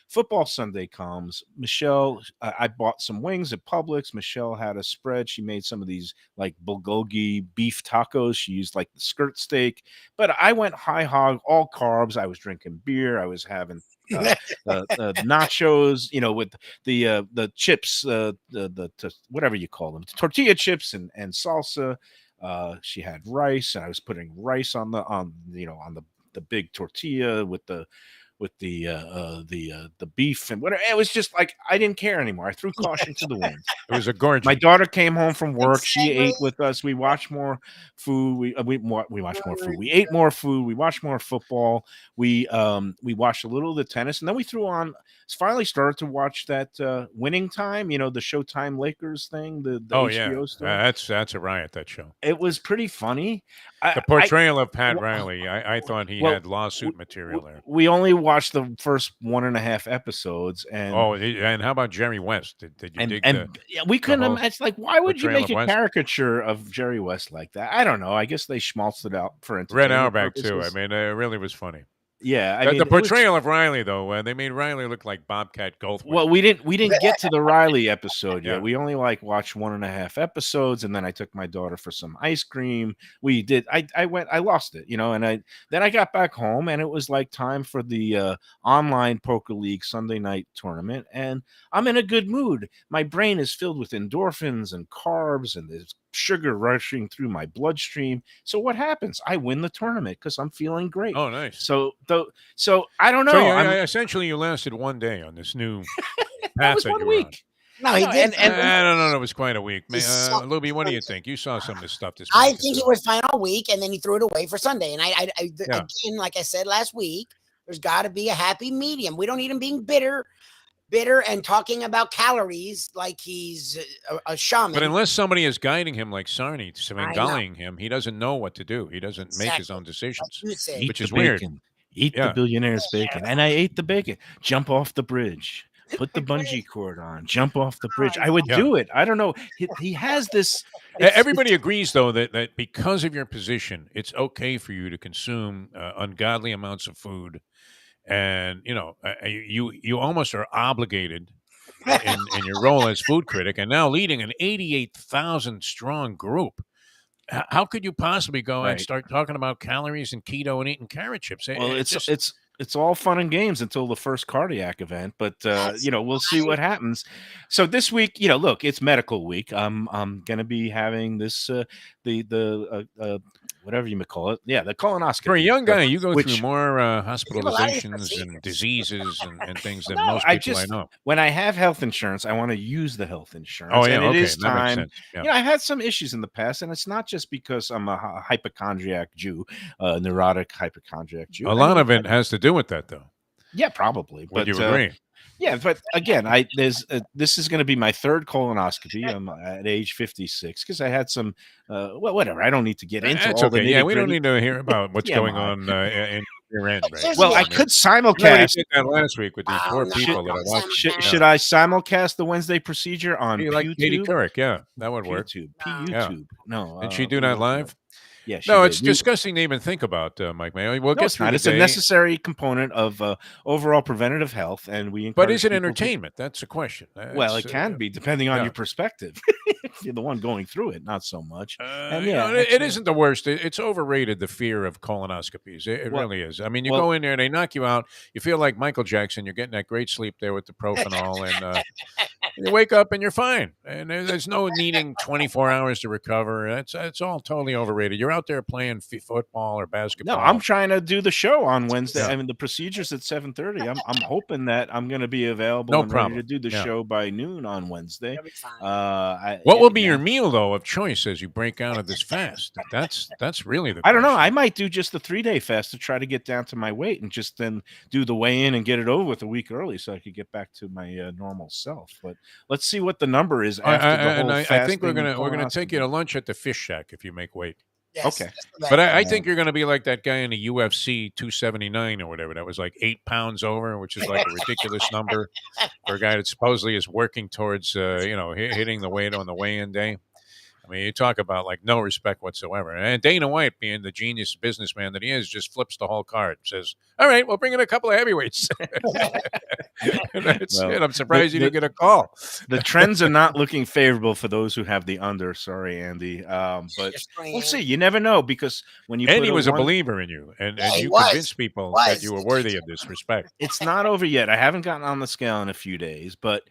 Football Sunday comes. Michelle, I bought some wings at Publix. Michelle had a spread. She made some of these like bulgogi beef tacos. She used like the skirt steak, but I went high hog, all carbs. I was drinking beer. I was having nachos, with the chips, the whatever you call them, tortilla chips and salsa. She had rice, and I was putting rice on the big tortilla with the beef and whatever. It was just like I didn't care anymore. I threw caution to the wind. It was a gorgeous. My daughter came home from work. She ate with us. We watched more food. We watched more food. We ate more food. We watched more football. We watched a little of the tennis, and then we finally started to watch that Winning Time. The Showtime Lakers thing. The HBO stuff. That's a riot. That show. It was pretty funny. The portrayal of Pat Riley. I thought he had lawsuit material there. We only watched the first 1.5 episodes, and and how about Jerry West? Did you dig? And we couldn't. It's like, why would you make a caricature of Jerry West like that? I don't know. I guess they schmaltzed it out for entertainment. Red Auerbach purposes. too. I mean, it really was funny. Yeah, The portrayal of Riley, though, they made Riley look like Bobcat Goldthwait. Well, we didn't get to the Riley episode yet. We only watched 1.5 episodes, and then I took my daughter for some ice cream. We did. I lost it, and then I got back home, and it was like time for the online poker league Sunday night tournament, and I'm in a good mood. My brain is filled with endorphins and carbs, and there's sugar rushing through my bloodstream. So what happens? I win the tournament because I'm feeling great. Oh, nice. So I don't know. So essentially, you lasted 1 day on this new that was 1 week. No, he did. I don't know. It was quite a week. Lubie, what do you think? You saw some of this stuff this week. I think it was fine all week, and then he threw it away for Sunday. And I again, like I said last week, there's got to be a happy medium. We don't need him being bitter and talking about calories like he's a shaman. But unless somebody is guiding him like Sarni, Svengaling him, he doesn't know what to do. He doesn't make his own decisions, which is weird. Eat the billionaire's bacon. And I ate the bacon. Jump off the bridge. Put the bungee cord on. Jump off the bridge. I would do it. I don't know. He has this. Everybody agrees, though, that because of your position, it's okay for you to consume ungodly amounts of food. And, you almost are obligated in your role as food critic and now leading an 88,000 strong group. How could you possibly go and start talking about calories and keto and eating carrot chips? Well, it's all fun and games until the first cardiac event, but we'll see what happens. So this week, look, it's medical week. I'm gonna be having this the whatever you may call it, the colonoscopy. For a young guy, you go through which more have a lot of hospitalizations and procedures. diseases and things than no, most people I know. when I have health insurance, I want to use the health insurance. Oh yeah, and it okay, is that makes time. sense. Yeah. I had some issues in the past, and it's not just because I'm a hypochondriac Jew, neurotic hypochondriac Jew. A lot of it has to do with that, though. Yeah, probably. Would But you agree? yeah, but again, this is going to be my third colonoscopy. I'm at age 56 because I had some whatever. I don't need to get into That's all the okay. Yeah, we don't nitty-gritty. need to hear about what's going TMI. on in your end. Right? Seriously, Well, yeah. I could You already simulcast. did that last week with these Oh, poor no, people that I don't watched. simulcast. Should I simulcast the Wednesday procedure on You like Katie PewTube? Couric? Yeah, that would work. PewTube. Yeah. PewTube. No. Did she do who that was live? Yeah, she No, did. it's disgusting to even think about, Mike Mayo. We'll No, get it's through not. the It's a day, necessary component of overall preventative health, and we but encourage is it people to- entertainment? That's the question. Well, It's, it can be depending on yeah. your perspective. If you're the one going through it, not so much. And You know, yeah, it isn't the worst. It's overrated, the fear of colonoscopies. It Well- really is. I mean, you well- go in there, they knock you out. You feel like Michael Jackson. You're getting that great sleep there with the propanol, and you wake up and you're fine. And there's no needing 24 hours to recover. It's all totally overrated. You're out there playing football or No, basketball. I'm trying to do the show on Wednesday. Yeah. I mean, the procedure's at 7:30. I'm hoping that I'm going to be available No and problem. ready to do the Yeah. show by noon on Wednesday. That'll be fine. What will be your meal though of choice as you break out of this fast? That's really the. I don't know. question. I might do just the 3-day fast to try to get down to my weight and just then do the weigh in and get it over with a week early so I could get back to my normal self. But let's see what the number is after the whole I think we're fasting gonna take you colonoscopy. to lunch at the Fish Shack if you make weight. Yes, Okay. that's the But best. I think you're going to be like that guy in the UFC 279 or whatever. That was like 8 pounds over, which is like a ridiculous number for a guy that supposedly is working towards, hitting the weight on the weigh-in day. I mean, you talk about like no respect whatsoever. And Dana White, being the genius businessman that he is, just flips the whole card. Says, "All right, we'll bring in a couple of heavyweights." That's Well, it. I'm surprised you didn't get a call. The trends are not looking favorable for those who have the under. Sorry, Andy. But we'll see. You never know because when you Andy put was a one- believer in you, and Yeah, he you was. convinced people Was. that you were worthy of this respect. It's not over yet. I haven't gotten on the scale in a few days, but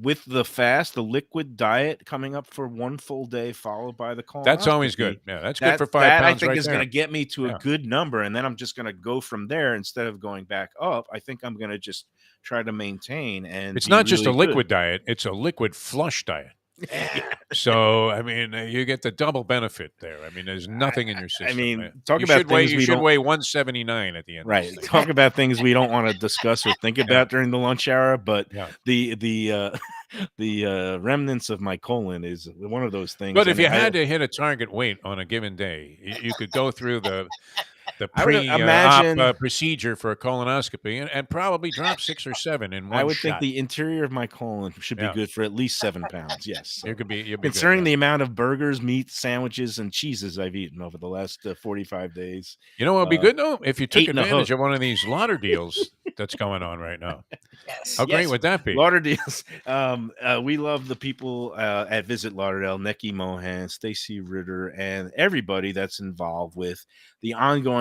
with the fast, the liquid diet coming up for one full day, followed by the colonoscopy. That's always good. Yeah, that's good That, for 5 that pounds I think right is there. going to get me to Yeah. a good number, and then I'm just going to go from there instead of going back up. I think I'm going to just try to maintain. And It's be not just a really good. liquid diet; it's a liquid flush diet. So, I mean, you get the double benefit there. I mean, there's nothing in your system. mean, man. talk you about should weigh, things you we should don't- weigh 179 at the end. Right. Of this thing. Talk about things we don't want to discuss or think about during the lunch hour, but Yeah. the remnants of my colon is one of those things. But if and you I- had to hit a target weight on a given day, you could go through the I would pre-op imagine- procedure for a colonoscopy and probably drop 6 or 7 in one I would shot. think the interior of my colon should be Yeah. good for at least 7 pounds. Yes. You'll be good, Considering yeah. the amount of burgers, meat, sandwiches, and cheeses I've eaten over the last 45 days. You know what would be good though if you took 8 and a advantage hook. of one of these lauder deals that's going on right now. Yes. How great Yes. would that be? Lauder deals. We love the people at Visit Lauderdale, Neki Mohan, Stacy Ritter, and everybody that's involved with the ongoing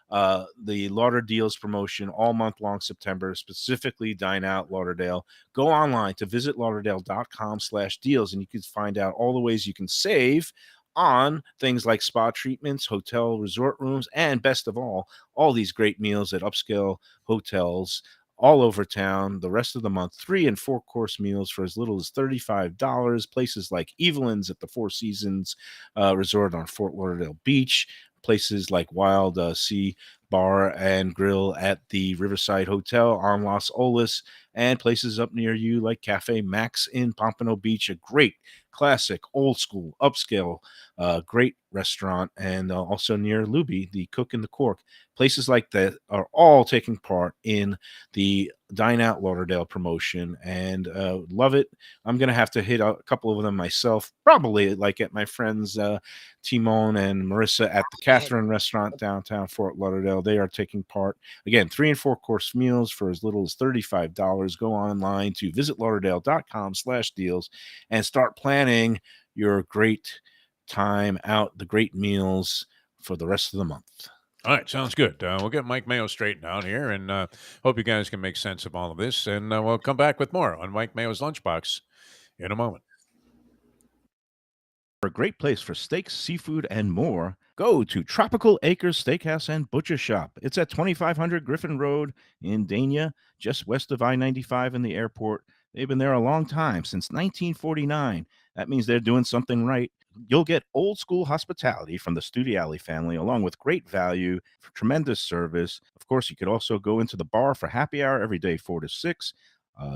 the Lauder Deals promotion all month long September, specifically Dine Out Lauderdale. Go online to visitlauderdale.com/deals and you can find out all the ways you can save on things like spa treatments, hotel resort rooms, and best of all these great meals at upscale hotels all over town the rest of the month. 3 and 4 course meals for as little as $35. Places like Evelyn's at the Four Seasons Resort on Fort Lauderdale Beach. Places like Wild Sea Bar and Grill at the Riverside Hotel on Los Olas, and places up near you like Cafe Max in Pompano Beach, a great classic, old school, upscale, great restaurant, and also near Lubie, the Cook and the Cork. Places like that are all taking part in the Dine Out Lauderdale promotion, and love it. I'm going to have to hit a couple of them myself, probably like at my friends Timon and Marissa at the Catherine restaurant downtown Fort Lauderdale. They are taking part. Again, 3 and 4 course meals for as little as $35. Go online to visitlauderdale.com/deals and start planning your great time out, the great meals for the rest of the month. All right, sounds good. We'll get Mike Mayo straightened out here, and hope you guys can make sense of all of this. And we'll come back with more on Mike Mayo's Lunchbox in a moment. For a great place for steaks, seafood, and more, go to Tropical Acres Steakhouse and Butcher Shop. It's at 2500 Griffin Road in Dania, just west of I-95 in the airport. They've been there a long time, since 1949. That means they're doing something right. You'll get old school hospitality from the Studiali family, along with great value, tremendous service. Of course, you could also go into the bar for happy hour every day, 4 to 6.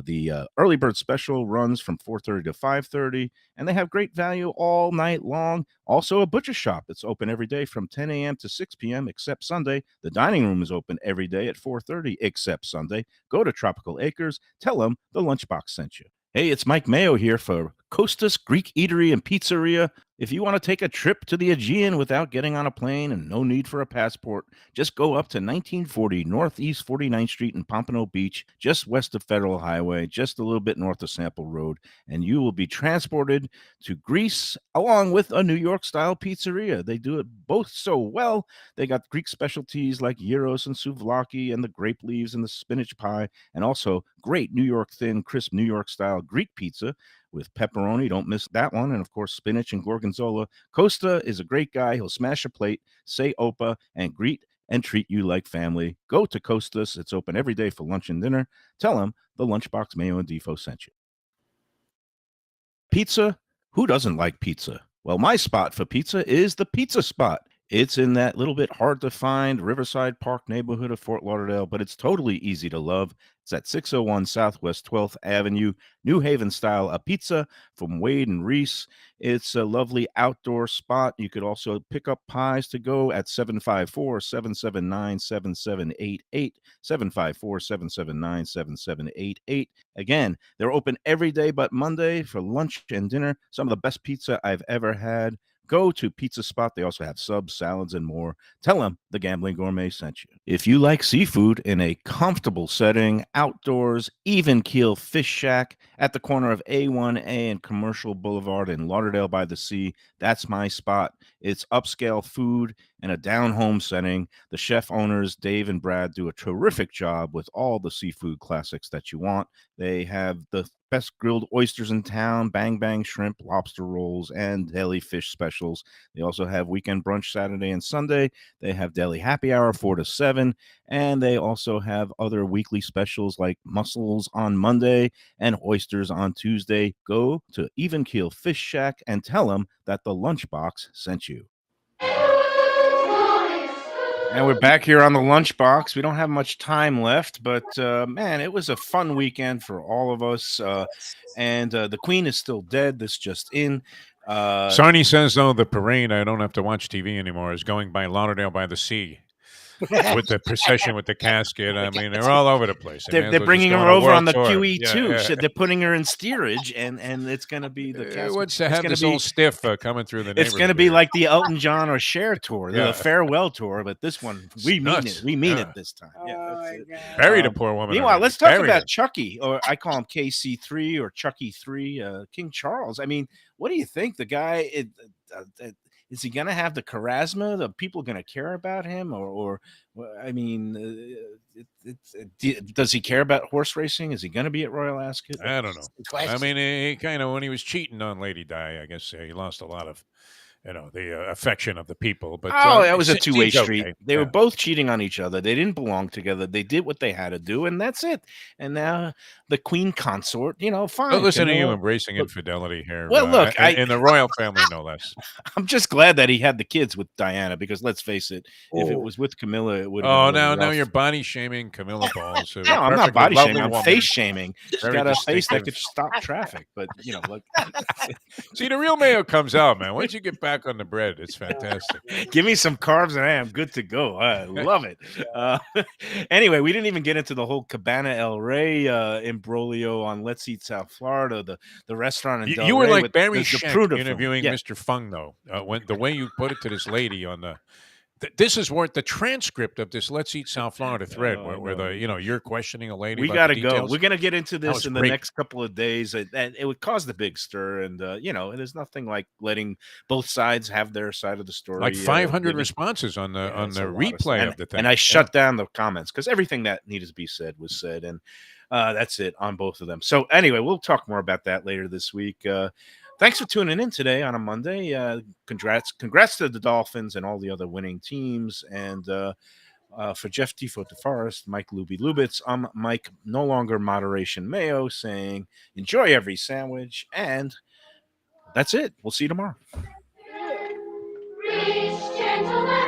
The early bird special runs from 4:30 to 5:30, and they have great value all night long. Also, a butcher shop that's open every day from 10 a.m. to 6 p.m. except Sunday. The dining room is open every day at 4:30 except Sunday. Go to Tropical Acres. Tell them the Lunchbox sent you. Hey, it's Mike Mayo here for Costas Greek Eatery and Pizzeria. If you want to take a trip to the Aegean without getting on a plane and no need for a passport, just go up to 1940 Northeast 49th Street in Pompano Beach, just west of Federal Highway, just a little bit north of Sample Road, and you will be transported to Greece along with a New York-style pizzeria. They do it both so well. They got Greek specialties like gyros and souvlaki and the grape leaves and the spinach pie, and also great New York thin, crisp New York-style Greek pizza with pepperoni. Don't miss that one. And of course, spinach and gorgonzola. Costa is a great guy. He'll smash a plate, say Opa, and greet and treat you like family. Go to Costas. It's open every day for lunch and dinner. Tell him the Lunchbox Mayo and Defo sent you. Pizza? Who doesn't like pizza? Well, my spot for pizza is the Pizza Spot. It's in that little bit hard to find Riverside Park neighborhood of Fort Lauderdale, but it's totally easy to love. It's at 601 Southwest 12th Avenue, New Haven style, a pizza from Wade and Reese. It's a lovely outdoor spot. You could also pick up pies to go at 754-779-7788, 754-779-7788. Again, they're open every day but Monday for lunch and dinner. Some of the best pizza I've ever had. Go to Pizza Spot. They also have subs, salads, and more. Tell them the Gambling Gourmet sent you. If you like seafood in a comfortable setting, outdoors, even keel fish shack at the corner of A1A and Commercial Boulevard in Lauderdale by the Sea, that's my spot. It's upscale food in a down-home setting. The chef owners, Dave and Brad, do a terrific job with all the seafood classics that you want. They have the best grilled oysters in town, bang bang shrimp, lobster rolls, and deli fish specials. They also have weekend brunch Saturday and Sunday. They have deli happy hour 4 to 7, and they also have other weekly specials like mussels on Monday and oysters on Tuesday. Go to Even Keel Fish Shack and tell them that the Lunchbox sent you. And we're back here on the Lunchbox. We don't have much time left, but man, it was a fun weekend for all of us. And the Queen is still dead. This just in. Sarni says, though, the parade, I don't have to watch TV anymore, is going by Lauderdale by the Sea. With the procession with the casket. I mean, they're all over the place. They're bringing her over on the QE2. So they're putting her in steerage, and it's going to be the casket. What's to have this old stiff coming through the neighborhood? It's going to be like the Elton John or Cher tour, the farewell tour, but this one, we mean it. We mean it this time. Bury the poor woman. Meanwhile, let's talk about Chucky, or I call him KC3 or Chucky 3, King Charles. I mean, what do you think? The guy... is he going to have the charisma? The people going to care about him, or I mean, does he care about horse racing? Is he going to be at Royal Ascot? I don't know. I mean, he kind of, when he was cheating on Lady Di, I guess he lost a lot of, the affection of the people. But that was a two-way street. Okay. They were both cheating on each other. They didn't belong together. They did what they had to do, and that's it. And now the Queen consort, fine. But listen to you embracing infidelity here. Well, look, in the royal family, no less. I'm just glad that he had the kids with Diana, because let's face it, if it was with Camilla, it would. Oh, now you're body shaming Camilla Balls. No, I'm not body shaming. I'm face shaming. She's got a face that could stop traffic, but look. See, the real Mayo comes out, man. Once you get back on the bread, it's fantastic. Give me some carbs and I am good to go. I love it. Anyway, we didn't even get into the whole Cabana El Rey imbroglio on Let's Eat South Florida, the restaurant in Del You were Rey like Barry Schenck Pruda interviewing film. Mr. Fung, though. When the way you put it to this lady on the This is worth the transcript of this Let's Eat South Florida thread where the you're questioning a lady. We got to go. We're gonna get into this in the next couple of days, and it would cause the big stir. And there's nothing like letting both sides have their side of the story. Like 500 responses on the replay of the thing, and I shut down the comments because everything that needed to be said was said, and that's it on both of them. So anyway, we'll talk more about that later this week. Thanks for tuning in today on a Monday. Congrats to the Dolphins and all the other winning teams. And for Jeff Defo DeForest, Mike Lubie Lubitz, I'm Mike, no longer Moderation Mayo, saying enjoy every sandwich. And that's it. We'll see you tomorrow. Rich gentleman.